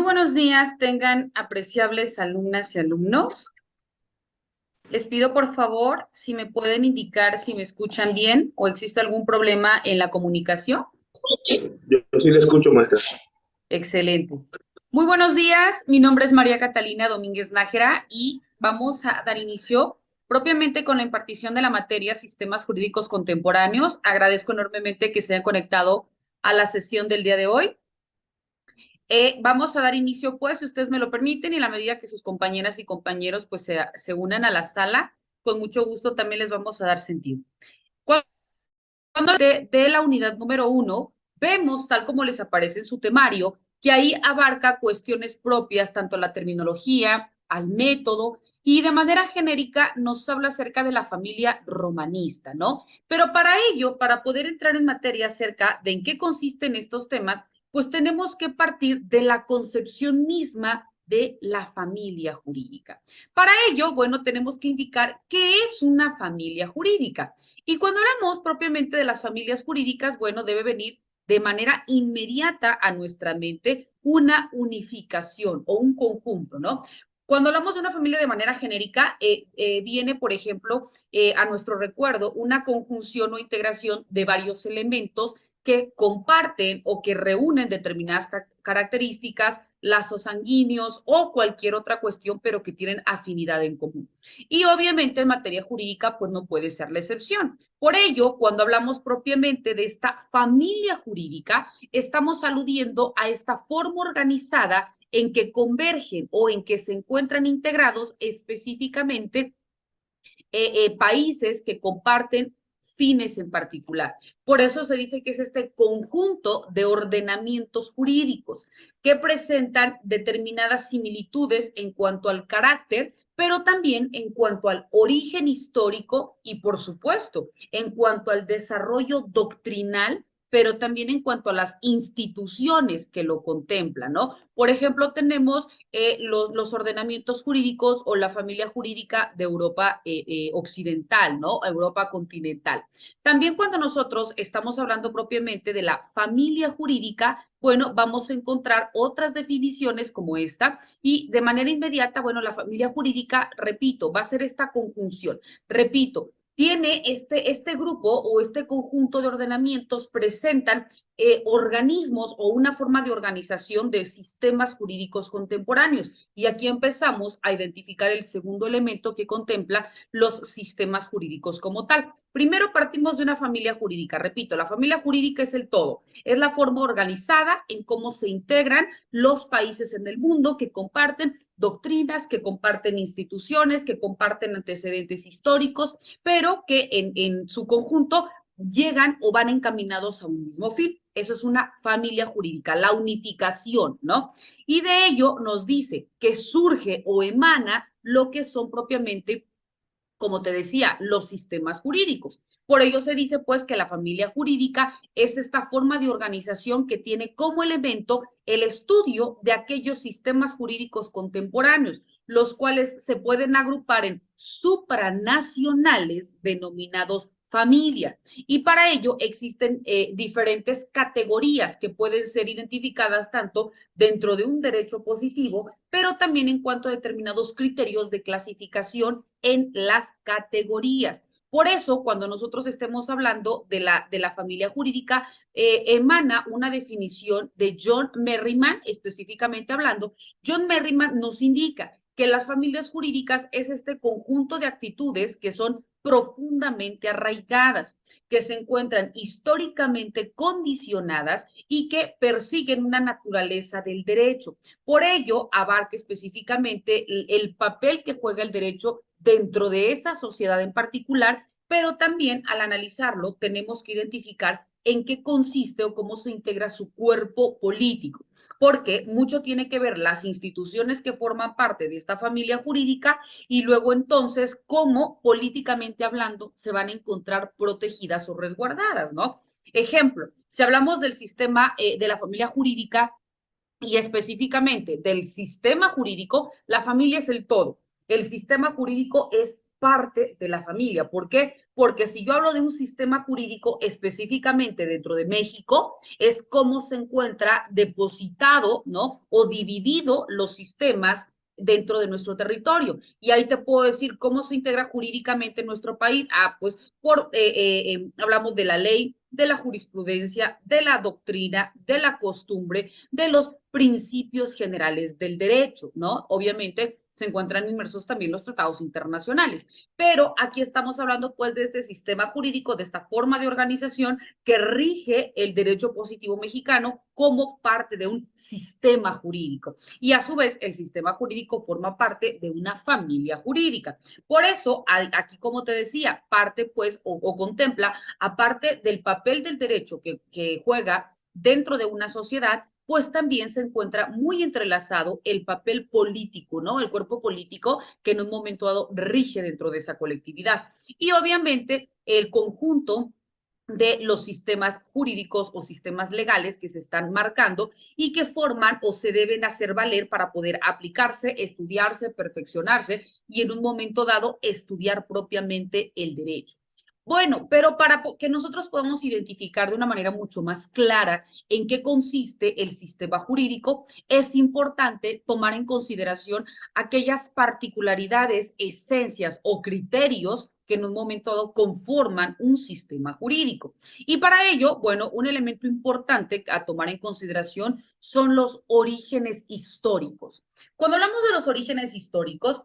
Muy buenos días, tengan apreciables alumnas y alumnos. Les pido por favor si me pueden indicar si me escuchan bien o existe algún problema en la comunicación. Yo sí le escucho, maestra. Excelente. Muy buenos días, mi nombre es María Catalina Domínguez Nájera y vamos a dar inicio propiamente con la impartición de la materia Sistemas Jurídicos Contemporáneos. Agradezco enormemente que se hayan conectado a la sesión del día de hoy. Vamos a dar inicio, pues, si ustedes me lo permiten, y en la medida que sus compañeras y compañeros pues se unan a la sala, con mucho gusto también les vamos a dar sentido. Cuando de la unidad número 1, vemos, tal como les aparece en su temario, que ahí abarca cuestiones propias, tanto la terminología, al método, y de manera genérica nos habla acerca de la familia romanista, ¿no? Pero para ello, para poder entrar en materia acerca de en qué consisten estos temas, pues tenemos que partir de la concepción misma de la familia jurídica. Para ello, bueno, tenemos que indicar qué es una familia jurídica. Y cuando hablamos propiamente de las familias jurídicas, bueno, debe venir de manera inmediata a nuestra mente una unificación o un conjunto, ¿no? Cuando hablamos de una familia de manera genérica, viene, por ejemplo, a nuestro recuerdo una conjunción o integración de varios elementos que comparten o que reúnen determinadas características, lazos sanguíneos o cualquier otra cuestión, pero que tienen afinidad en común. Y obviamente en materia jurídica, pues no puede ser la excepción. Por ello, cuando hablamos propiamente de esta familia jurídica, estamos aludiendo a esta forma organizada en que convergen o en que se encuentran integrados específicamente países que comparten fines en particular. Por eso se dice que es este conjunto de ordenamientos jurídicos que presentan determinadas similitudes en cuanto al carácter, pero también en cuanto al origen histórico y, por supuesto, en cuanto al desarrollo doctrinal, pero también en cuanto a las instituciones que lo contemplan, ¿no? Por ejemplo, tenemos los ordenamientos jurídicos o la familia jurídica de Europa occidental, ¿no? Europa continental. También cuando nosotros estamos hablando propiamente de la familia jurídica, bueno, vamos a encontrar otras definiciones como esta y de manera inmediata, bueno, la familia jurídica, repito, va a ser esta conjunción. Repito, tiene este grupo o este conjunto de ordenamientos presentan organismos o una forma de organización de sistemas jurídicos contemporáneos. Y aquí empezamos a identificar el segundo elemento que contempla los sistemas jurídicos como tal. Primero partimos de una familia jurídica. Repito, la familia jurídica es el todo. Es la forma organizada en cómo se integran los países en el mundo que comparten doctrinas, que comparten instituciones, que comparten antecedentes históricos, pero que en su conjunto llegan o van encaminados a un mismo fin. Eso es una familia jurídica, la unificación, ¿no? Y de ello nos dice que surge o emana lo que son propiamente, como te decía, los sistemas jurídicos. Por ello se dice pues que la familia jurídica es esta forma de organización que tiene como elemento el estudio de aquellos sistemas jurídicos contemporáneos, los cuales se pueden agrupar en supranacionales denominados familia. Y para ello existen diferentes categorías que pueden ser identificadas tanto dentro de un derecho positivo, pero también en cuanto a determinados criterios de clasificación en las categorías. Por eso, cuando nosotros estemos hablando de la familia jurídica, emana una definición de John Merriman, específicamente hablando. John Merriman nos indica que las familias jurídicas es este conjunto de actitudes que son profundamente arraigadas, que se encuentran históricamente condicionadas y que persiguen una naturaleza del derecho. Por ello, abarca específicamente el papel que juega el derecho dentro de esa sociedad en particular, pero también al analizarlo tenemos que identificar en qué consiste o cómo se integra su cuerpo político, porque mucho tiene que ver las instituciones que forman parte de esta familia jurídica y luego entonces cómo políticamente hablando se van a encontrar protegidas o resguardadas, ¿no? Ejemplo, si hablamos del sistema de la familia jurídica, y específicamente del sistema jurídico, la familia es el todo. El sistema jurídico es parte de la familia. ¿Por qué? Porque si yo hablo de un sistema jurídico específicamente dentro de México, es cómo se encuentra depositado, ¿no? O dividido los sistemas dentro de nuestro territorio. Y ahí te puedo decir cómo se integra jurídicamente en nuestro país. Pues hablamos de la ley, de la jurisprudencia, de la doctrina, de la costumbre, de los principios generales del derecho, ¿no? Obviamente se encuentran inmersos también los tratados internacionales, pero aquí estamos hablando pues de este sistema jurídico, de esta forma de organización que rige el derecho positivo mexicano como parte de un sistema jurídico. Y a su vez, el sistema jurídico forma parte de una familia jurídica. Por eso, aquí, como te decía, parte pues o contempla, aparte del papel del derecho que juega dentro de una sociedad, pues también se encuentra muy entrelazado el papel político, ¿no? El cuerpo político que en un momento dado rige dentro de esa colectividad. Y obviamente el conjunto de los sistemas jurídicos o sistemas legales que se están marcando y que forman o se deben hacer valer para poder aplicarse, estudiarse, perfeccionarse y en un momento dado estudiar propiamente el derecho. Bueno, pero para que nosotros podamos identificar de una manera mucho más clara en qué consiste el sistema jurídico, es importante tomar en consideración aquellas particularidades, esencias o criterios que en un momento dado conforman un sistema jurídico. Y para ello, bueno, un elemento importante a tomar en consideración son los orígenes históricos. Cuando hablamos de los orígenes históricos,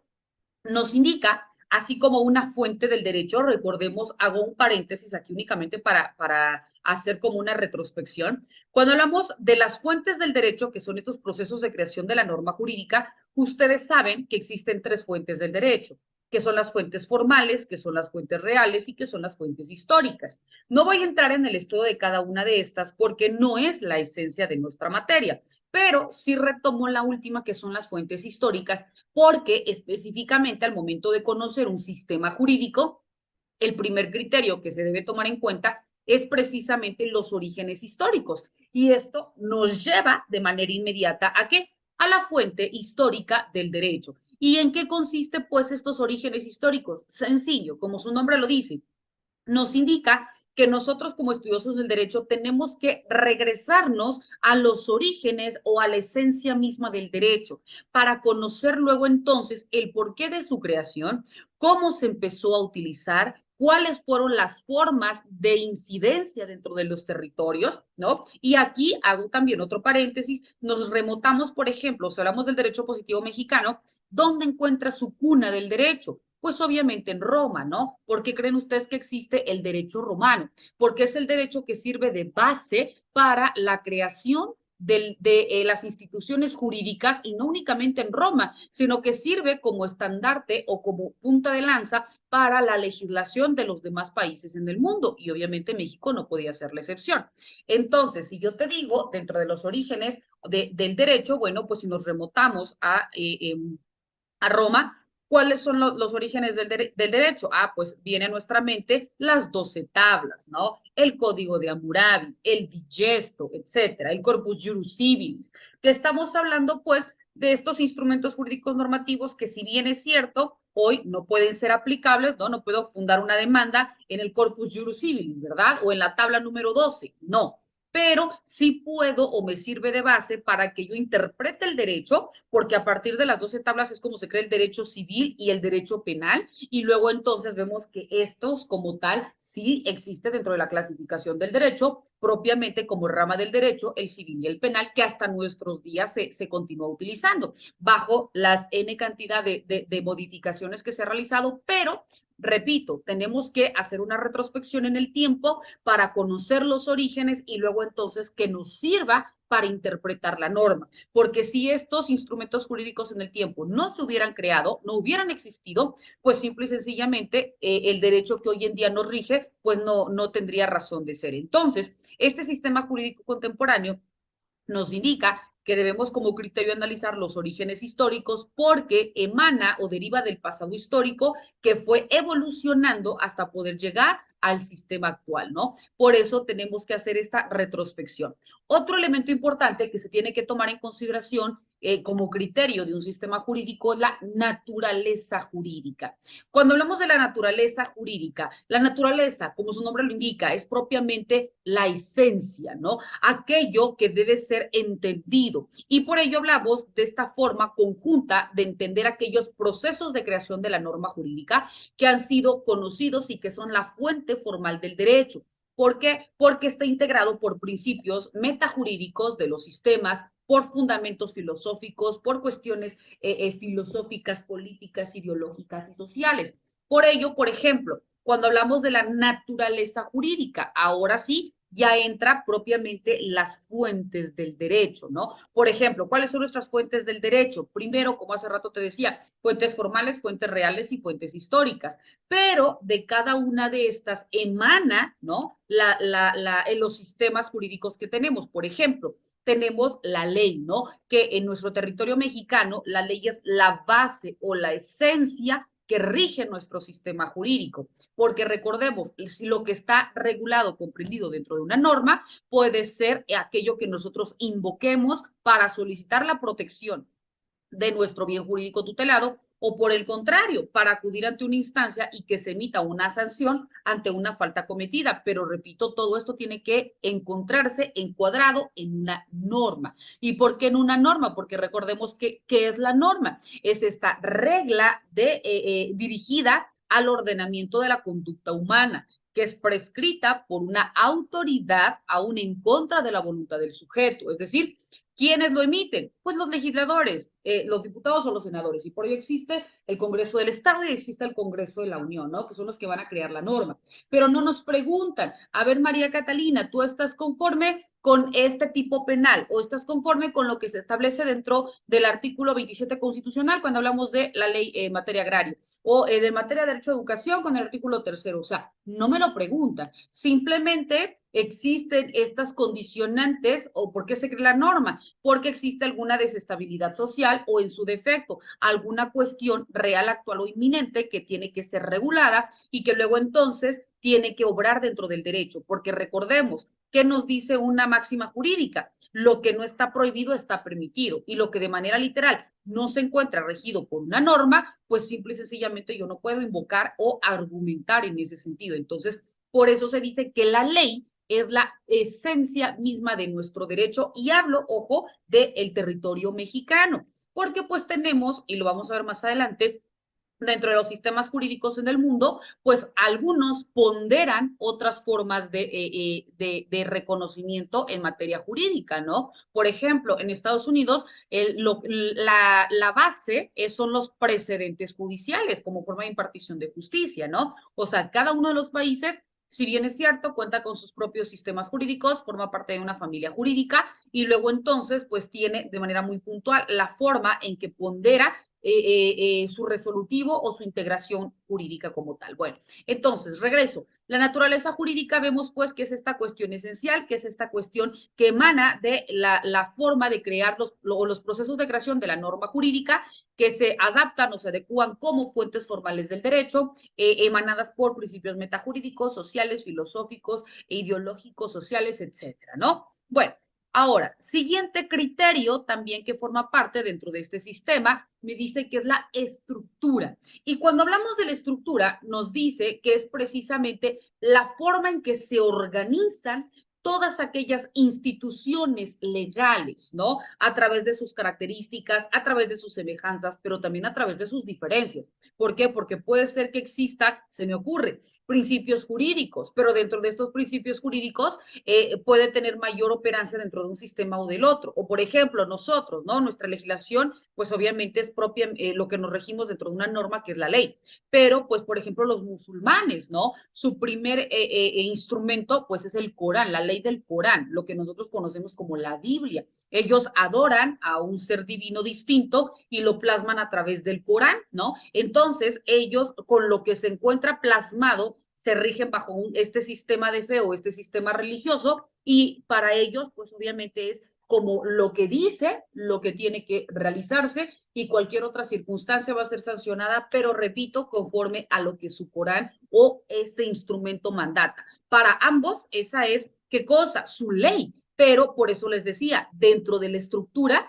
nos indica, así como una fuente del derecho, recordemos, hago un paréntesis aquí únicamente para hacer como una retrospección. Cuando hablamos de las fuentes del derecho, que son estos procesos de creación de la norma jurídica, ustedes saben que existen tres fuentes del derecho, que son las fuentes formales, que son las fuentes reales y que son las fuentes históricas. No voy a entrar en el estudio de cada una de estas porque no es la esencia de nuestra materia, pero sí retomo la última, que son las fuentes históricas, porque específicamente al momento de conocer un sistema jurídico, el primer criterio que se debe tomar en cuenta es precisamente los orígenes históricos. Y esto nos lleva de manera inmediata ¿a qué? A la fuente histórica del derecho. ¿Y en qué consiste pues estos orígenes históricos? Sencillo, como su nombre lo dice, nos indica que nosotros como estudiosos del derecho tenemos que regresarnos a los orígenes o a la esencia misma del derecho para conocer luego entonces el porqué de su creación, cómo se empezó a utilizar, cuáles fueron las formas de incidencia dentro de los territorios, ¿no? Y aquí hago también otro paréntesis, nos remotamos, por ejemplo, si hablamos del derecho positivo mexicano, ¿dónde encuentra su cuna del derecho? Pues obviamente en Roma, ¿no? ¿Por qué creen ustedes que existe el derecho romano? Porque es el derecho que sirve de base para la creación las instituciones jurídicas y no únicamente en Roma, sino que sirve como estandarte o como punta de lanza para la legislación de los demás países en el mundo y obviamente México no podía ser la excepción. Entonces, si yo te digo, dentro de los orígenes del derecho, bueno, pues si nos remotamos a Roma, ¿cuáles son los orígenes del derecho? Pues viene a nuestra mente las 12 tablas, ¿no? El Código de Hammurabi, el Digesto, etcétera, el Corpus Juris Civilis, que estamos hablando, pues, de estos instrumentos jurídicos normativos que, si bien es cierto, hoy no pueden ser aplicables, ¿no? No puedo fundar una demanda en el Corpus Juris Civilis, ¿verdad? O en la tabla número 12, no, pero sí puedo o me sirve de base para que yo interprete el derecho, porque a partir de las 12 tablas es como se crea el derecho civil y el derecho penal, y luego entonces vemos que estos como tal sí existe dentro de la clasificación del derecho, propiamente como rama del derecho, el civil y el penal, que hasta nuestros días se continúa utilizando, bajo las N cantidad de modificaciones que se ha realizado, pero repito, tenemos que hacer una retrospección en el tiempo para conocer los orígenes y luego entonces que nos sirva para interpretar la norma. Porque si estos instrumentos jurídicos en el tiempo no se hubieran creado, no hubieran existido, pues simple y sencillamente el derecho que hoy en día nos rige, pues no tendría razón de ser. Entonces, este sistema jurídico contemporáneo nos indica que debemos como criterio analizar los orígenes históricos porque emana o deriva del pasado histórico que fue evolucionando hasta poder llegar al sistema actual, ¿no? Por eso tenemos que hacer esta retrospección. Otro elemento importante que se tiene que tomar en consideración como criterio de un sistema jurídico la naturaleza jurídica. Cuando hablamos de la naturaleza jurídica, la naturaleza, como su nombre lo indica, es propiamente la esencia, ¿no? Aquello que debe ser entendido. Y por ello hablamos de esta forma conjunta de entender aquellos procesos de creación de la norma jurídica que han sido conocidos y que son la fuente formal del derecho. ¿Por qué? Porque está integrado por principios metajurídicos de los sistemas, por fundamentos filosóficos, por cuestiones filosóficas, políticas, ideológicas y sociales. Por ello, por ejemplo, cuando hablamos de la naturaleza jurídica, ahora sí, ya entra propiamente las fuentes del derecho, ¿no? Por ejemplo, ¿cuáles son nuestras fuentes del derecho? Primero, como hace rato te decía, fuentes formales, fuentes reales y fuentes históricas, pero de cada una de estas emana, ¿no? En los sistemas jurídicos que tenemos. Por ejemplo, tenemos la ley, ¿no? Que en nuestro territorio mexicano la ley es la base o la esencia que rige nuestro sistema jurídico, porque recordemos, si lo que está regulado, comprendido dentro de una norma, puede ser aquello que nosotros invoquemos para solicitar la protección de nuestro bien jurídico tutelado o por el contrario, para acudir ante una instancia y que se emita una sanción ante una falta cometida. Pero repito, todo esto tiene que encontrarse encuadrado en una norma. ¿Y por qué en una norma? Porque recordemos que, ¿qué es la norma? Es esta regla dirigida al ordenamiento de la conducta humana, que es prescrita por una autoridad aún en contra de la voluntad del sujeto. Es decir, ¿quiénes lo emiten? Pues los legisladores, los diputados o los senadores. Y por ello existe el Congreso del Estado y existe el Congreso de la Unión, ¿no? Que son los que van a crear la norma. Pero no nos preguntan, a ver, María Catalina, ¿tú estás conforme con este tipo penal o estás conforme con lo que se establece dentro del artículo 27 constitucional cuando hablamos de la ley en materia agraria o de materia de derecho a educación con el artículo 3º? O sea, no me lo preguntan, simplemente existen estas condicionantes o por qué se crea la norma, porque existe alguna desestabilidad social o en su defecto alguna cuestión real, actual o inminente que tiene que ser regulada y que luego entonces tiene que obrar dentro del derecho, porque recordemos, ¿qué nos dice una máxima jurídica? Lo que no está prohibido está permitido y lo que de manera literal no se encuentra regido por una norma, pues simple y sencillamente yo no puedo invocar o argumentar en ese sentido. Entonces, por eso se dice que la ley es la esencia misma de nuestro derecho y hablo, ojo, del territorio mexicano, porque pues tenemos, y lo vamos a ver más adelante, dentro de los sistemas jurídicos en el mundo, pues algunos ponderan otras formas de reconocimiento en materia jurídica, ¿no? Por ejemplo, en Estados Unidos, la base son los precedentes judiciales como forma de impartición de justicia, ¿no? O sea, cada uno de los países, si bien es cierto, cuenta con sus propios sistemas jurídicos, forma parte de una familia jurídica y luego entonces, pues tiene de manera muy puntual la forma en que pondera su resolutivo o su integración jurídica como tal. Bueno, entonces, regreso. La naturaleza jurídica vemos pues que es esta cuestión esencial, que es esta cuestión que emana de la forma de crear los procesos de creación de la norma jurídica que se adaptan o se adecúan como fuentes formales del derecho, emanadas por principios metajurídicos, sociales, filosóficos, ideológicos, sociales, etcétera, ¿no? Bueno, ahora, siguiente criterio también que forma parte dentro de este sistema, me dice que es la estructura. Y cuando hablamos de la estructura, nos dice que es precisamente la forma en que se organizan todas aquellas instituciones legales, ¿no? A través de sus características, a través de sus semejanzas, pero también a través de sus diferencias. ¿Por qué? Porque puede ser que existan, se me ocurre, principios jurídicos, pero dentro de estos principios jurídicos puede tener mayor operancia dentro de un sistema o del otro. O por ejemplo, nosotros, ¿no? Nuestra legislación, pues obviamente es propia, lo que nos regimos dentro de una norma que es la ley. Pero, pues, por ejemplo, los musulmanes, ¿no? Su primer instrumento, pues, es el Corán, la ley del Corán, lo que nosotros conocemos como la Biblia. Ellos adoran a un ser divino distinto y lo plasman a través del Corán, ¿no? Entonces, ellos, con lo que se encuentra plasmado, se rigen bajo este sistema de fe o este sistema religioso y para ellos, pues obviamente es como lo que dice, lo que tiene que realizarse y cualquier otra circunstancia va a ser sancionada, pero repito, conforme a lo que su Corán o este instrumento mandata. Para ambos, esa es, ¿qué cosa? Su ley. Pero por eso les decía, dentro de la estructura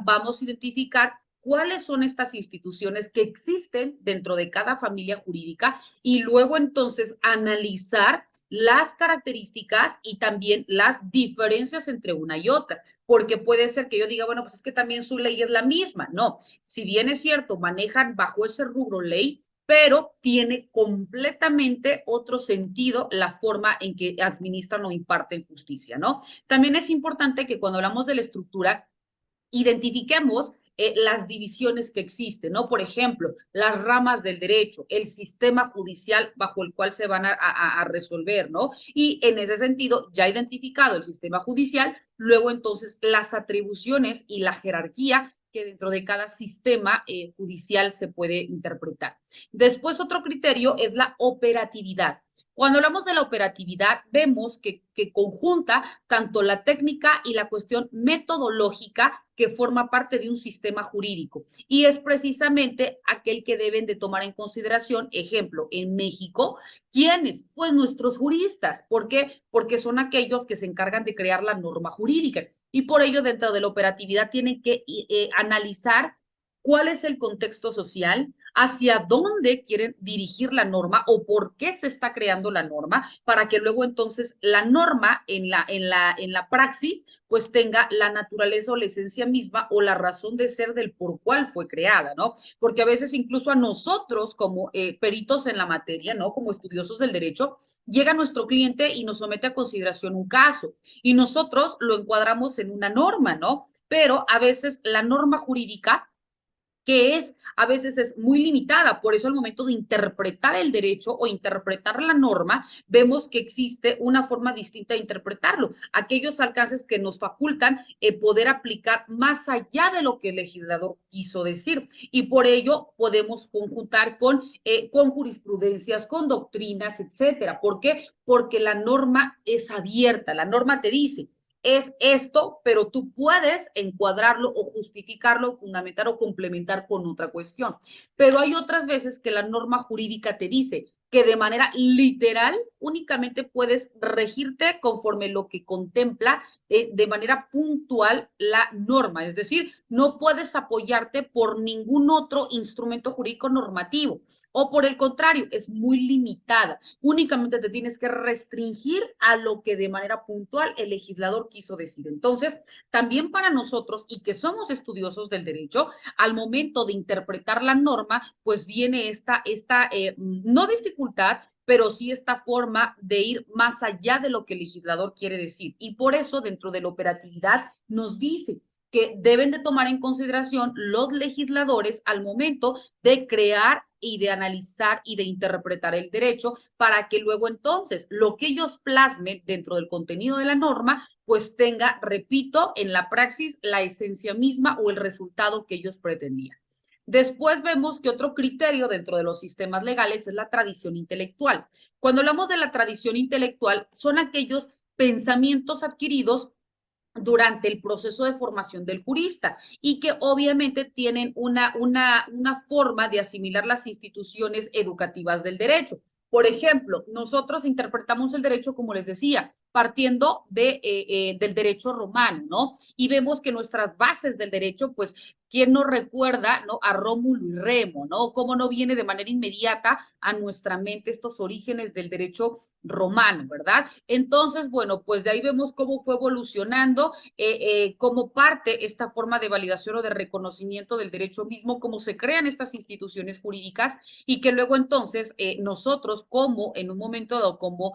vamos a identificar cuáles son estas instituciones que existen dentro de cada familia jurídica y luego entonces analizar las características y también las diferencias entre una y otra, porque puede ser que yo diga, bueno, pues es que también su ley es la misma. No, si bien es cierto, manejan bajo ese rubro ley, pero tiene completamente otro sentido la forma en que administran o imparten justicia, ¿no? También es importante que cuando hablamos de la estructura, identifiquemos las divisiones que existen, ¿no? Por ejemplo, las ramas del derecho, el sistema judicial bajo el cual se van a resolver, ¿no? Y en ese sentido, ya identificado el sistema judicial, luego entonces las atribuciones y la jerarquía que dentro de cada sistema judicial se puede interpretar. Después, otro criterio es la operatividad. Cuando hablamos de la operatividad, vemos que conjunta tanto la técnica y la cuestión metodológica que forma parte de un sistema jurídico. Y es precisamente aquel que deben de tomar en consideración, ejemplo, en México, ¿quiénes? Pues nuestros juristas. ¿Por qué? Porque son aquellos que se encargan de crear la norma jurídica. Y por ello, dentro de la operatividad, tienen que analizar cuál es el contexto social, hacia dónde quieren dirigir la norma o por qué se está creando la norma, para que luego entonces la norma en la praxis pues tenga la naturaleza o la esencia misma o la razón de ser del por cuál fue creada, ¿no? Porque a veces incluso a nosotros como peritos en la materia, ¿no? Como estudiosos del derecho, llega nuestro cliente y nos somete a consideración un caso y nosotros lo encuadramos en una norma, ¿no? Pero a veces la norma jurídica que es a veces es muy limitada. Por eso al momento de interpretar el derecho o interpretar la norma, vemos que existe una forma distinta de interpretarlo. Aquellos alcances que nos facultan poder aplicar más allá de lo que el legislador quiso decir. Y por ello podemos conjuntar con jurisprudencias, con doctrinas, etcétera. ¿Por qué? Porque la norma es abierta. La norma te dice, es esto, pero tú puedes encuadrarlo o justificarlo, fundamentar o complementar con otra cuestión. Pero hay otras veces que la norma jurídica te dice que de manera literal únicamente puedes regirte conforme lo que contempla de manera puntual la norma, es decir, no puedes apoyarte por ningún otro instrumento jurídico normativo o por el contrario, es muy limitada. Únicamente te tienes que restringir a lo que de manera puntual el legislador quiso decir. Entonces, también para nosotros y que somos estudiosos del derecho, al momento de interpretar la norma, pues viene esta no dificultad, pero sí esta forma de ir más allá de lo que el legislador quiere decir. Y por eso, dentro de la operatividad, nos dice que deben de tomar en consideración los legisladores al momento de crear y de analizar y de interpretar el derecho para que luego entonces lo que ellos plasmen dentro del contenido de la norma pues tenga, repito, en la praxis la esencia misma o el resultado que ellos pretendían. Después vemos que otro criterio dentro de los sistemas legales es la tradición intelectual. Cuando hablamos de la tradición intelectual, son aquellos pensamientos adquiridos durante el proceso de formación del jurista y que obviamente tienen una forma de asimilar las instituciones educativas del derecho. Por ejemplo, nosotros interpretamos el derecho, como les decía, partiendo del derecho romano, ¿no? Y vemos que nuestras bases del derecho, pues, ¿quién nos recuerda, ¿no? A Rómulo y Remo, ¿no? ¿Cómo no viene de manera inmediata a nuestra mente estos orígenes del derecho romano, ¿verdad? Entonces, bueno, pues de ahí vemos cómo fue evolucionando como parte esta forma de validación o de reconocimiento del derecho mismo, cómo se crean estas instituciones jurídicas y que luego entonces nosotros como en un momento dado como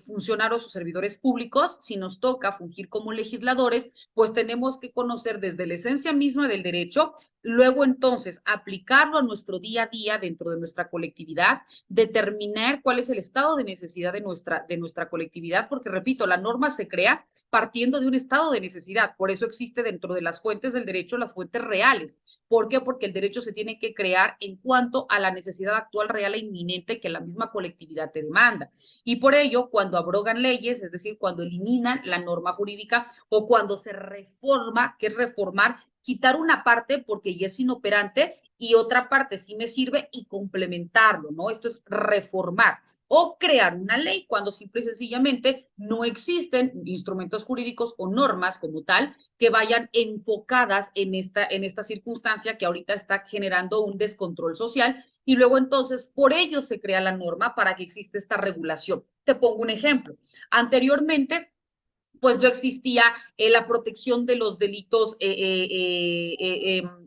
funcionarios o servidores públicos, si nos toca fungir como legisladores, pues tenemos que conocer desde la esencia misma del derecho, luego entonces aplicarlo a nuestro día a día dentro de nuestra colectividad, determinar cuál es el estado de necesidad de nuestra colectividad, porque repito, la norma se crea partiendo de un estado de necesidad, por eso existe dentro de las fuentes del derecho las fuentes reales. ¿Por qué? Porque el derecho se tiene que crear en cuanto a la necesidad actual, real e inminente que la misma colectividad te demanda. Y por ello, cuando abrogan leyes, es decir, cuando eliminan la norma jurídica o cuando se reforma, que es reformar, quitar una parte porque ya es inoperante y otra parte sí me sirve y complementarlo, ¿no? Esto es reformar. o crear una ley cuando simple y sencillamente no existen instrumentos jurídicos o normas como tal que vayan enfocadas en esta circunstancia que ahorita está generando un descontrol social y luego entonces por ello se crea la norma para que exista esta regulación. Te pongo un ejemplo. Anteriormente, pues no existía la protección de los delitos,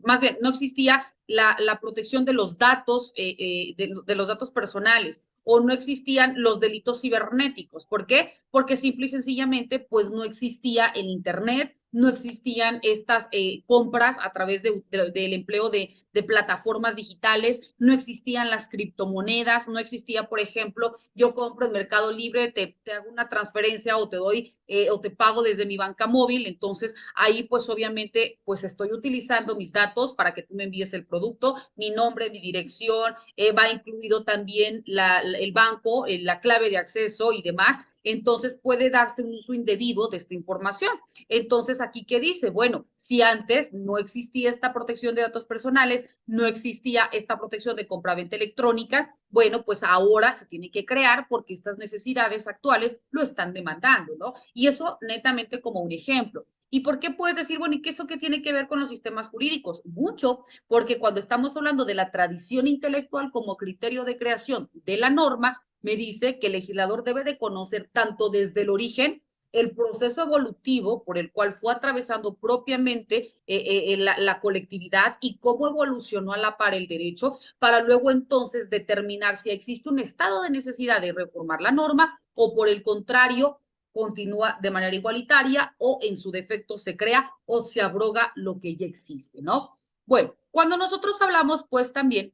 más bien, no existía la protección de los datos, de los datos personales, o no existían los delitos cibernéticos. ¿Por qué? Porque simple y sencillamente, pues no existía el Internet, no existían estas compras a través del empleo de plataformas digitales, no existían las criptomonedas, no existía, por ejemplo, yo compro en Mercado Libre, te hago una transferencia o te doy o te pago desde mi banca móvil, entonces ahí pues obviamente pues estoy utilizando mis datos para que tú me envíes el producto, mi nombre, mi dirección, va incluido también el banco, la clave de acceso y demás, entonces puede darse un uso indebido de esta información. Entonces, aquí, ¿qué dice? Bueno, si antes no existía esta protección de datos personales, no existía esta protección de compraventa electrónica, bueno, pues ahora se tiene que crear porque estas necesidades actuales lo están demandando, ¿no? Y eso netamente como un ejemplo. ¿Y por qué puedes decir, bueno, y qué eso qué tiene que ver con los sistemas jurídicos? Mucho, porque cuando estamos hablando de la tradición intelectual como criterio de creación de la norma, me dice que el legislador debe de conocer tanto desde el origen el proceso evolutivo por el cual fue atravesando propiamente la colectividad y cómo evolucionó a la par el derecho para luego entonces determinar si existe un estado de necesidad de reformar la norma o por el contrario continúa de manera igualitaria o en su defecto se crea o se abroga lo que ya existe, ¿no? Bueno, cuando nosotros hablamos pues también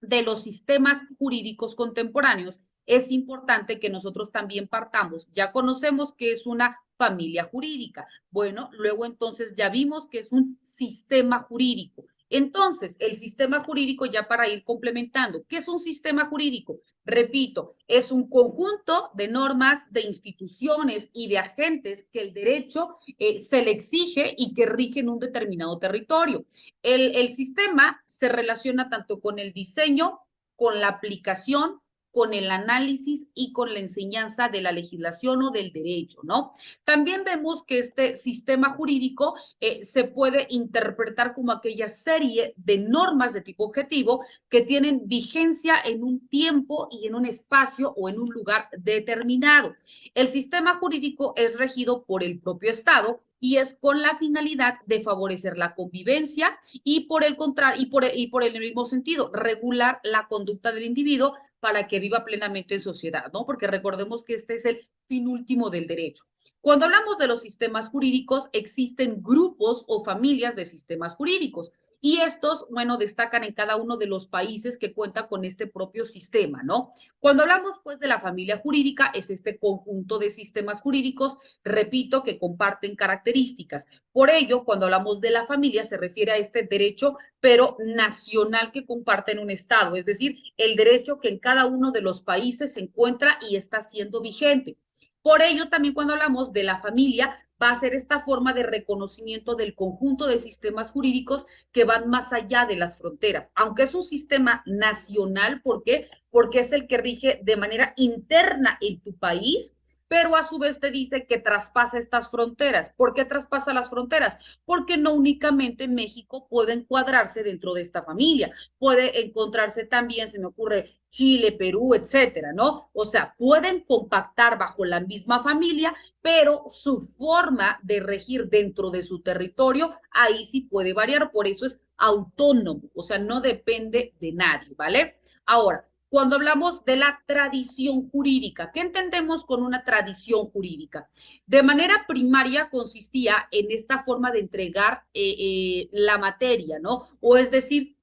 de los sistemas jurídicos contemporáneos, es importante que nosotros también partamos. Ya conocemos que es una familia jurídica. Bueno, luego entonces ya vimos que es un sistema jurídico. Entonces, el sistema jurídico, ya para ir complementando, ¿qué es un sistema jurídico? Repito, es un conjunto de normas, de instituciones y de agentes que el derecho se le exige y que rigen un determinado territorio. El sistema se relaciona tanto con el diseño, con la aplicación, con el análisis y con la enseñanza de la legislación o del derecho, ¿no? También vemos que este sistema jurídico se puede interpretar como aquella serie de normas de tipo objetivo que tienen vigencia en un tiempo y en un espacio o en un lugar determinado. El sistema jurídico es regido por el propio Estado y es con la finalidad de favorecer la convivencia y por el contrario, y por el mismo sentido, regular la conducta del individuo para que viva plenamente en sociedad, ¿no? Porque recordemos que este es el fin último del derecho. Cuando hablamos de los sistemas jurídicos, existen grupos o familias de sistemas jurídicos. Y estos, bueno, destacan en cada uno de los países que cuenta con este propio sistema, ¿no? Cuando hablamos, pues, de la familia jurídica, es este conjunto de sistemas jurídicos, repito, que comparten características. Por ello, cuando hablamos de la familia, se refiere a este derecho, pero nacional que comparten un Estado, es decir, el derecho que en cada uno de los países se encuentra y está siendo vigente. Por ello, también cuando hablamos de la familia, va a ser esta forma de reconocimiento del conjunto de sistemas jurídicos que van más allá de las fronteras. Aunque es un sistema nacional, ¿por qué? Porque es el que rige de manera interna en tu país, pero a su vez te dice que traspasa estas fronteras. ¿Por qué traspasa las fronteras? Porque no únicamente México puede encuadrarse dentro de esta familia, puede encontrarse también, se me ocurre, Chile, Perú, etcétera, ¿no? O sea, pueden compactar bajo la misma familia, pero su forma de regir dentro de su territorio, ahí sí puede variar, por eso es autónomo, o sea, no depende de nadie, ¿vale? Ahora, cuando hablamos de la tradición jurídica, ¿qué entendemos con una tradición jurídica? De manera primaria consistía en esta forma de entregar la materia, ¿no? O es decir,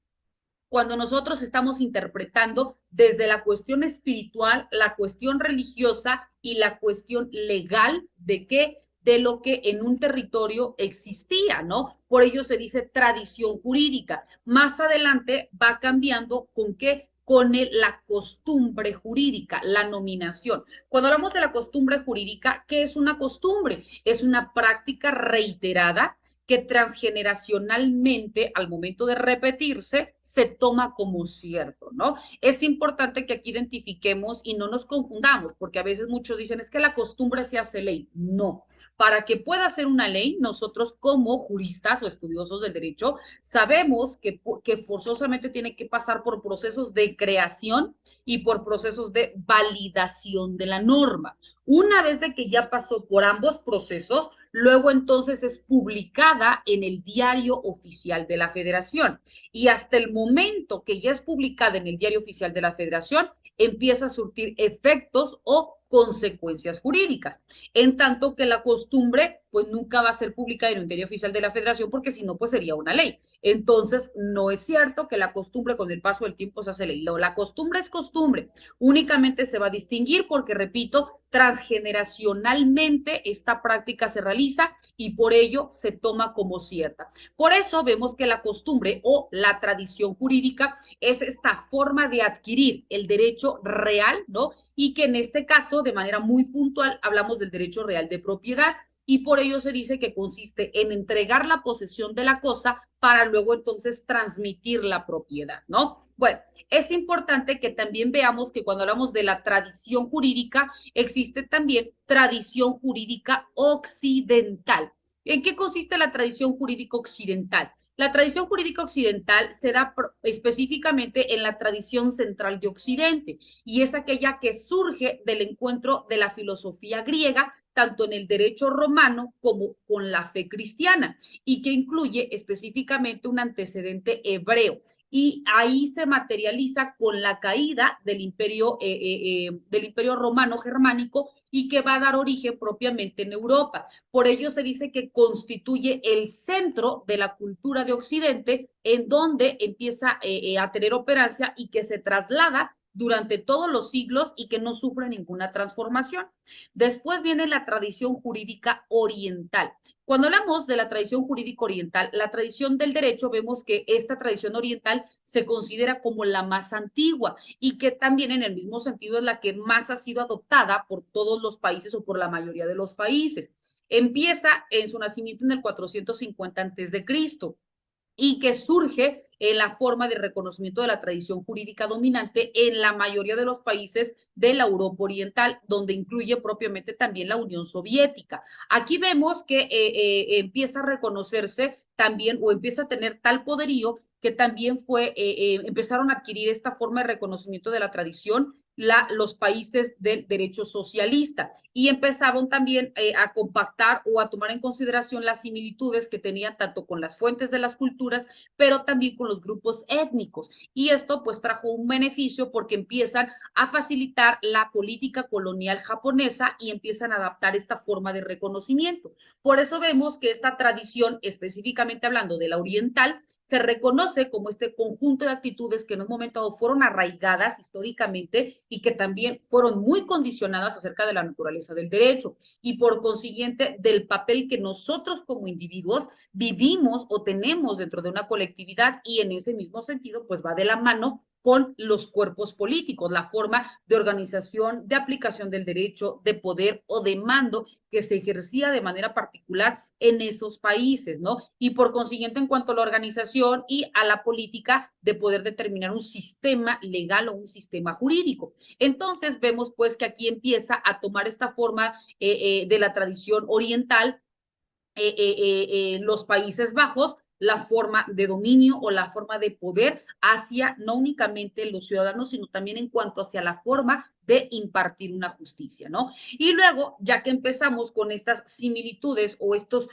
cuando nosotros estamos interpretando desde la cuestión espiritual, la cuestión religiosa y la cuestión legal de qué de lo que en un territorio existía, ¿no? Por ello se dice tradición jurídica. Más adelante va cambiando con qué con la costumbre jurídica, la nominación. Cuando hablamos de la costumbre jurídica, ¿qué es una costumbre? Es una práctica reiterada que transgeneracionalmente, al momento de repetirse, se toma como cierto, ¿no? Es importante que aquí identifiquemos y no nos confundamos, porque a veces muchos dicen, es que la costumbre se hace ley. No. Para que pueda ser una ley, nosotros como juristas o estudiosos del derecho sabemos que forzosamente tiene que pasar por procesos de creación y por procesos de validación de la norma. Una vez de que ya pasó por ambos procesos, luego entonces es publicada en el Diario Oficial de la Federación. Y hasta el momento que ya es publicada en el Diario Oficial de la Federación, empieza a surtir efectos o consecuencias jurídicas, en tanto que la costumbre pues nunca va a ser publicada en un diario oficial de la Federación porque si no pues sería una ley. Entonces no es cierto que la costumbre con el paso del tiempo se hace ley. La costumbre es costumbre, únicamente se va a distinguir porque, repito, transgeneracionalmente esta práctica se realiza y por ello se toma como cierta. Por eso vemos que la costumbre o la tradición jurídica es esta forma de adquirir el derecho real, ¿no? Y que en este caso, de manera muy puntual, hablamos del derecho real de propiedad y por ello se dice que consiste en entregar la posesión de la cosa para luego entonces transmitir la propiedad, ¿no? Bueno, es importante que también veamos que cuando hablamos de la tradición jurídica, existe también tradición jurídica occidental. ¿En qué consiste la tradición jurídica occidental? La tradición jurídica occidental se da específicamente en la tradición central de Occidente y es aquella que surge del encuentro de la filosofía griega, tanto en el derecho romano como con la fe cristiana, y que incluye específicamente un antecedente hebreo. Y ahí se materializa con la caída del imperio romano germánico y que va a dar origen propiamente en Europa. Por ello se dice que constituye el centro de la cultura de Occidente, en donde empieza a tener operancia y que se traslada durante todos los siglos y que no sufre ninguna transformación. Después viene la tradición jurídica oriental. Cuando hablamos de la tradición jurídica oriental, la tradición del derecho, vemos que esta tradición oriental se considera como la más antigua y que también en el mismo sentido es la que más ha sido adoptada por todos los países o por la mayoría de los países. Empieza en su nacimiento en el 450 a.C. y que surge en la forma de reconocimiento de la tradición jurídica dominante en la mayoría de los países de la Europa Oriental, donde incluye propiamente también la Unión Soviética. Aquí vemos que empieza a reconocerse también o empieza a tener tal poderío que también empezaron a adquirir esta forma de reconocimiento de la tradición los países del derecho socialista y empezaron también a compactar o a tomar en consideración las similitudes que tenían tanto con las fuentes de las culturas, pero también con los grupos étnicos. Y esto pues trajo un beneficio porque empiezan a facilitar la política colonial japonesa y empiezan a adaptar esta forma de reconocimiento. Por eso vemos que esta tradición, específicamente hablando de la oriental, se reconoce como este conjunto de actitudes que en un momento dado fueron arraigadas históricamente y que también fueron muy condicionadas acerca de la naturaleza del derecho y por consiguiente del papel que nosotros como individuos vivimos o tenemos dentro de una colectividad y en ese mismo sentido pues va de la mano con los cuerpos políticos, la forma de organización, de aplicación del derecho, de poder o de mando que se ejercía de manera particular en esos países, ¿no? Y por consiguiente, en cuanto a la organización y a la política de poder determinar un sistema legal o un sistema jurídico. Entonces, vemos pues que aquí empieza a tomar esta forma de la tradición oriental los Países Bajos, la forma de dominio o la forma de poder hacia no únicamente los ciudadanos, sino también en cuanto hacia la forma de impartir una justicia, ¿no? Y luego, ya que empezamos con estas similitudes o estas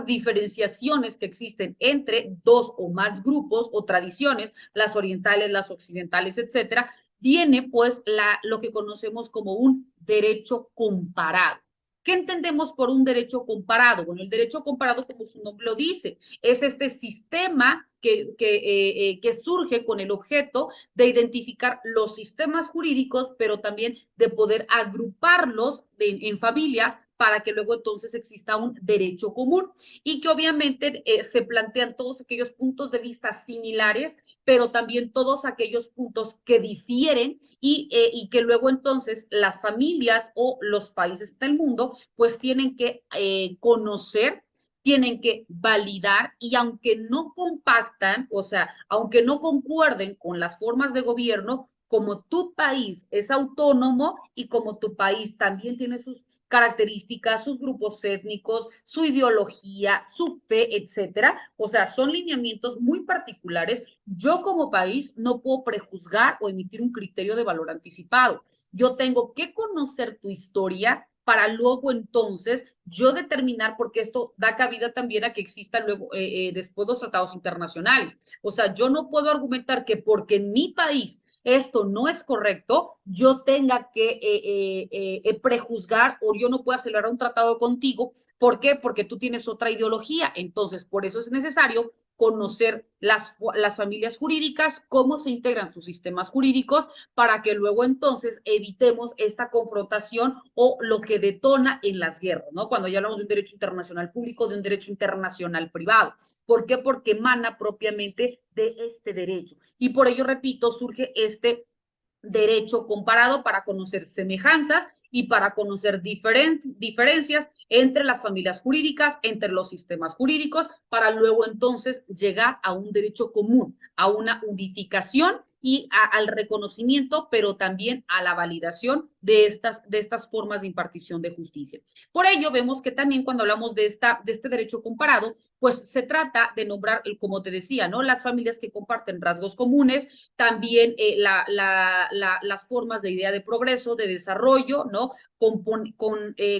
diferenciaciones que existen entre dos o más grupos o tradiciones, las orientales, las occidentales, etcétera, viene pues lo que conocemos como un derecho comparado. ¿Qué entendemos por un derecho comparado? Bueno, el derecho comparado, como su nombre lo dice, es este sistema que surge con el objeto de identificar los sistemas jurídicos, pero también de poder agruparlos en familias para que luego entonces exista un derecho común y que obviamente se plantean todos aquellos puntos de vista similares, pero también todos aquellos puntos que difieren y que luego entonces las familias o los países del mundo pues tienen que conocer tienen que validar y aunque no compactan, o sea, aunque no concuerden con las formas de gobierno, como tu país es autónomo y como tu país también tiene sus características, sus grupos étnicos, su ideología, su fe, etcétera. O sea, son lineamientos muy particulares. Yo como país no puedo prejuzgar o emitir un criterio de valor anticipado. Yo tengo que conocer tu historia para luego entonces yo determinar, porque esto da cabida también a que existan luego después los tratados internacionales. O sea, yo no puedo argumentar que porque en mi país esto no es correcto, yo tenga que prejuzgar o yo no pueda celebrar un tratado contigo. ¿Por qué? Porque tú tienes otra ideología. Entonces, por eso es necesario conocer las familias jurídicas, cómo se integran sus sistemas jurídicos, para que luego entonces evitemos esta confrontación o lo que detona en las guerras, ¿no? Cuando ya hablamos de un derecho internacional público, de un derecho internacional privado. ¿Por qué? Porque emana propiamente de este derecho. Y por ello, repito, surge este derecho comparado para conocer semejanzas y para conocer diferencias entre las familias jurídicas, entre los sistemas jurídicos, para luego entonces llegar a un derecho común, a una unificación y al reconocimiento, pero también a la validación de estas formas de impartición de justicia. Por ello, vemos que también cuando hablamos de este derecho comparado, pues se trata de nombrar, como te decía, ¿no? Las familias que comparten rasgos comunes, también las formas de idea de progreso, de desarrollo, ¿no?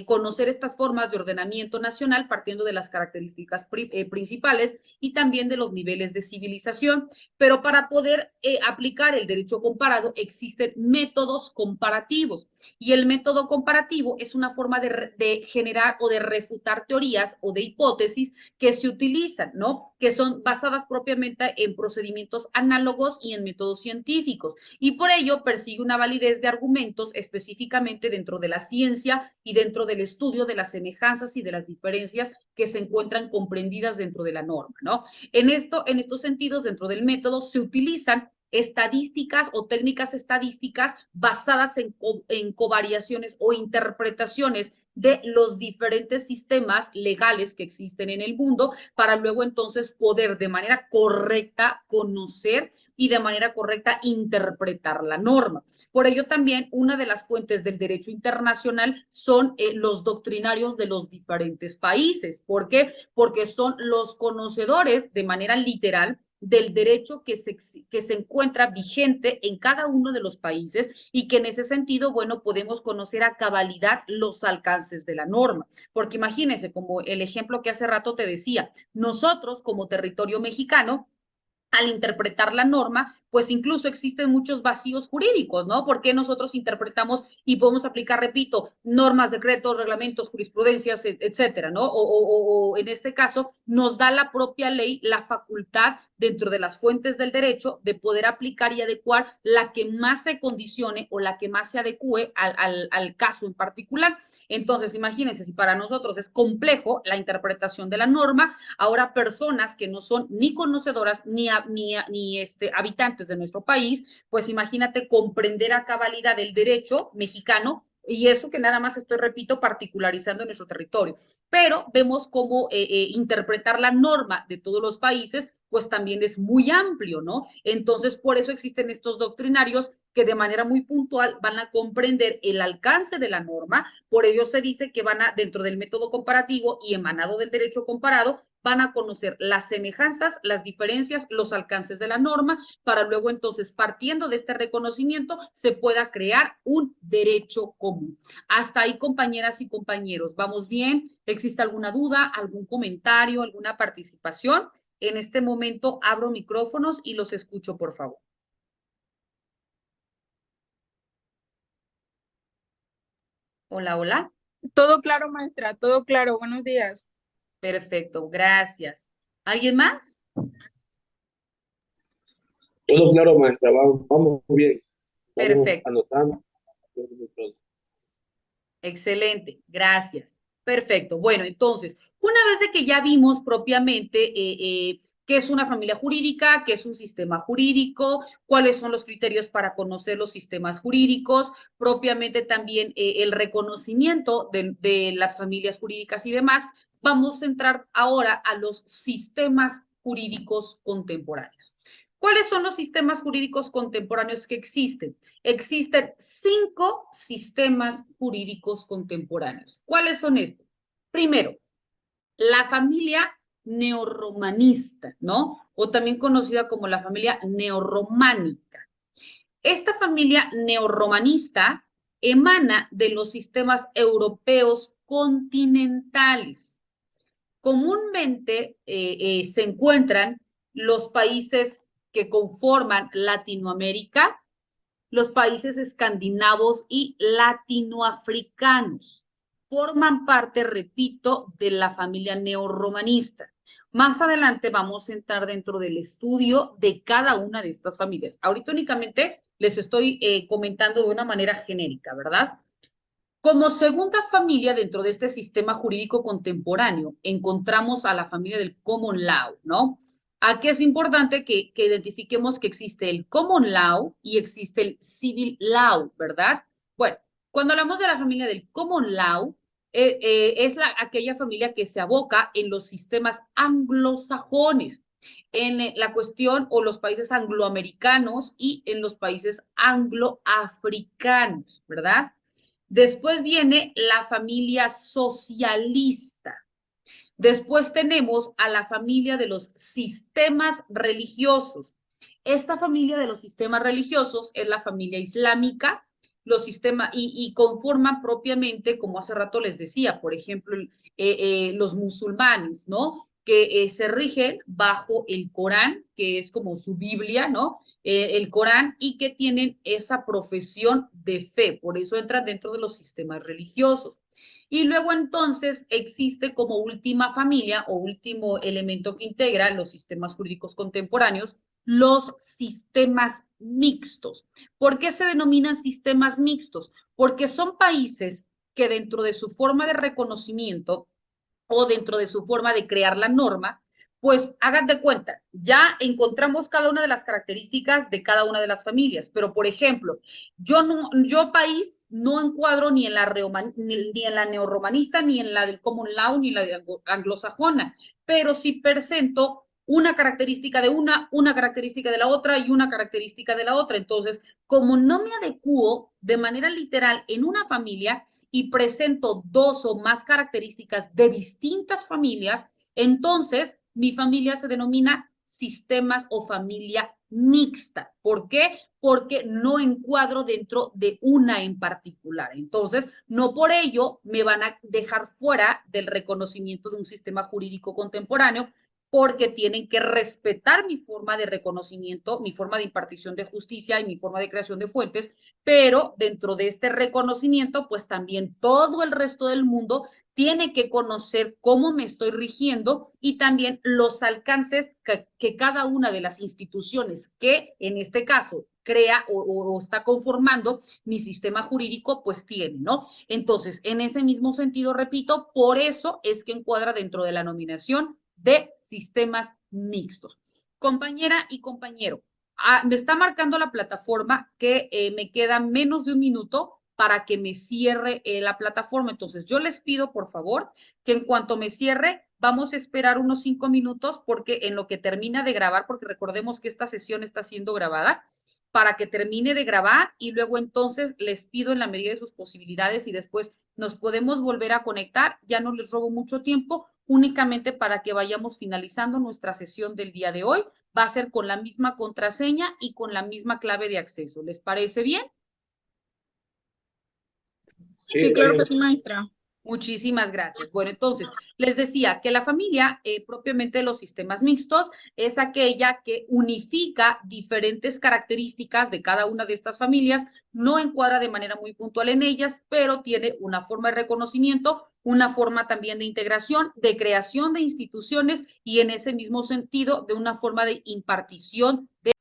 Conocer estas formas de ordenamiento nacional partiendo de las características principales y también de los niveles de civilización. Pero para poder aplicar el derecho comparado existen métodos comparativos y el método comparativo es una forma de generar o de refutar teorías o de hipótesis que se utilizan, ¿no? Que son basadas propiamente en procedimientos análogos y en métodos científicos. Y por ello persigue una validez de argumentos específicamente dentro de la ciencia y dentro del estudio de las semejanzas y de las diferencias que se encuentran comprendidas dentro de la norma, ¿no? En estos sentidos, dentro del método se utilizan estadísticas o técnicas estadísticas basadas en covariaciones o interpretaciones de los diferentes sistemas legales que existen en el mundo para luego entonces poder de manera correcta conocer y de manera correcta interpretar la norma. Por ello también una de las fuentes del derecho internacional son los doctrinarios de los diferentes países. ¿Por qué? Porque son los conocedores de manera literal del derecho que se encuentra vigente en cada uno de los países y que en ese sentido, bueno, podemos conocer a cabalidad los alcances de la norma. Porque imagínense, como el ejemplo que hace rato te decía, nosotros como territorio mexicano, al interpretar la norma, pues incluso existen muchos vacíos jurídicos, ¿no? Porque nosotros interpretamos y podemos aplicar, repito, normas, decretos, reglamentos, jurisprudencias, etcétera, ¿no? O en este caso, nos da la propia ley la facultad dentro de las fuentes del derecho de poder aplicar y adecuar la que más se condicione o la que más se adecue al caso en particular. Entonces, imagínense, si para nosotros es complejo la interpretación de la norma, ahora personas que no son ni conocedoras ni habitantes de nuestro país, pues imagínate comprender a cabalidad el derecho mexicano y eso que nada más estoy, repito, particularizando en nuestro territorio. Pero vemos cómo interpretar la norma de todos los países, pues también es muy amplio, ¿no? Entonces, por eso existen estos doctrinarios que de manera muy puntual van a comprender el alcance de la norma, por ello se dice que van a, dentro del método comparativo y emanado del derecho comparado, van a conocer las semejanzas, las diferencias, los alcances de la norma, para luego entonces, partiendo de este reconocimiento, se pueda crear un derecho común. Hasta ahí, compañeras y compañeros, ¿vamos bien? ¿Existe alguna duda, algún comentario, alguna participación? En este momento abro micrófonos y los escucho, por favor. Hola, hola. Todo claro, maestra, todo claro. Buenos días. Perfecto, gracias. ¿Alguien más? Todo claro, maestra. Vamos bien. Vamos Perfecto, anotando. excelente, gracias. Perfecto. Bueno, entonces, una vez de que ya vimos propiamente qué es una familia jurídica, qué es un sistema jurídico, cuáles son los criterios para conocer los sistemas jurídicos, propiamente también el reconocimiento de las familias jurídicas y demás, vamos a entrar ahora a los sistemas jurídicos contemporáneos. ¿Cuáles son los sistemas jurídicos contemporáneos que existen? Existen 5 sistemas jurídicos contemporáneos. ¿Cuáles son estos? Primero, la familia neorromanista, ¿no? O también conocida como la familia neorrománica. Esta familia neorromanista emana de los sistemas europeos continentales. Comúnmente se encuentran los países que conforman Latinoamérica, los países escandinavos y latinoafricanos. Forman parte, repito, de la familia neorromanista. Más adelante vamos a entrar dentro del estudio de cada una de estas familias. Ahorita únicamente les estoy comentando de una manera genérica, ¿verdad? Como segunda familia dentro de este sistema jurídico contemporáneo, encontramos a la familia del common law, ¿no? Aquí es importante que identifiquemos que existe el common law y existe el civil law, ¿verdad? Bueno, cuando hablamos de la familia del common law, es aquella familia que se aboca en los sistemas anglosajones, en la cuestión o los países angloamericanos y en los países angloafricanos, ¿verdad? Después viene la familia socialista. Después tenemos a la familia de los sistemas religiosos. Esta familia de los sistemas religiosos es la familia islámica, los sistemas y conforman propiamente, como hace rato les decía, por ejemplo, los musulmanes, ¿no? Que se rigen bajo el Corán, que es como su Biblia, ¿no? El Corán, y que tienen esa profesión de fe, por eso entran dentro de los sistemas religiosos. Y luego entonces existe como última familia o último elemento que integra los sistemas jurídicos contemporáneos, los sistemas mixtos. ¿Por qué se denominan sistemas mixtos? Porque son países que dentro de su forma de reconocimiento o dentro de su forma de crear la norma, pues hagan de cuenta, ya encontramos cada una de las características de cada una de las familias, pero por ejemplo, yo país no encuadro ni en la neorromanista, ni en la del common law, ni en la de anglosajona, pero sí presento una característica de una característica de la otra y una característica de la otra. Entonces, como no me adecuo de manera literal en una familia y presento 2 o más características de distintas familias, entonces mi familia se denomina sistemas o familia mixta. ¿Por qué? Porque no encuadro dentro de una en particular. Entonces, no por ello me van a dejar fuera del reconocimiento de un sistema jurídico contemporáneo, porque tienen que respetar mi forma de reconocimiento, mi forma de impartición de justicia y mi forma de creación de fuentes, pero dentro de este reconocimiento, pues también todo el resto del mundo tiene que conocer cómo me estoy rigiendo y también los alcances que cada una de las instituciones que en este caso crea o está conformando mi sistema jurídico, pues tiene, ¿no? Entonces, en ese mismo sentido, repito, por eso es que encuadra dentro de la nominación de sistemas mixtos. Compañera y compañero, me está marcando la plataforma que me queda menos de un minuto para que me cierre la plataforma. Entonces, yo les pido, por favor, que en cuanto me cierre, vamos a esperar unos 5 minutos porque en lo que termina de grabar, porque recordemos que esta sesión está siendo grabada, para que termine de grabar y luego entonces les pido en la medida de sus posibilidades y después nos podemos volver a conectar. Ya no les robo mucho tiempo, únicamente para que vayamos finalizando nuestra sesión del día de hoy. Va a ser con la misma contraseña y con la misma clave de acceso. ¿Les parece bien? Sí, claro que sí, maestra. Muchísimas gracias. Bueno, entonces, les decía que la familia propiamente de los sistemas mixtos es aquella que unifica diferentes características de cada una de estas familias, no encuadra de manera muy puntual en ellas, pero tiene una forma de reconocimiento, una forma también de integración, de creación de instituciones y en ese mismo sentido de una forma de impartición de